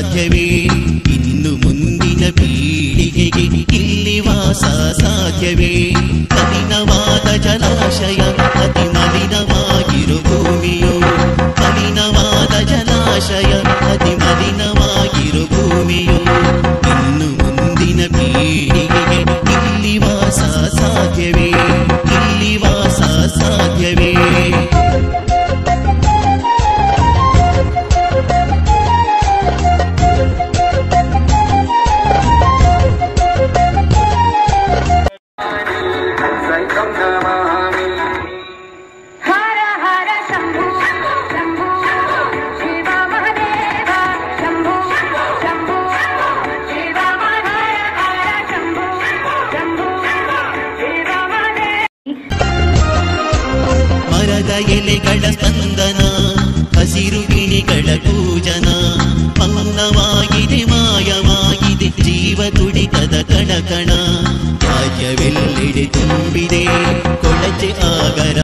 ಸಾಧ್ಯವೇ ಇನ್ನು ಮುಂದಿನ ಪೀಳಿಗೆಗೆ ಇಲ್ಲಿ ವಾಸ ಸಾಧ್ಯವೇ ಮಲಿನವಾದ ಜಲಾಶಯ ಅತಿ ಮಲಿನವಾಗಿರು ಭೂಮಿಯು ಮಲಿನವಾದ ಜಲಾಶಯ ಅತಿ ಮಲಿನವಾಗಿರು ಭೂಮಿಯು ಇನ್ನು ಮುಂದಿನ ಪೀಳಿಗೆಗೆ ಇಲ್ಲಿ ವಾಸ ಸಾಧ್ಯವೇ ಇಲ್ಲಿ ವಾಸ ಸಾಧ್ಯವೇ ಎಲೆಗಳ ಸ್ಪಂದನ ಹಸಿರು ಗಿಣಿಗಳ ಪೂಜನ ಮೌನವಾಗಿದೆ ಮಾಯವಾಗಿದೆ ಜೀವ ತುಡಿತದ ಕಣಕಣ ರಾಜ್ಯವೆಲ್ಲೆಡೆ ತುಂಬಿದೆ ಕೊಳಚೆ ಆಗರ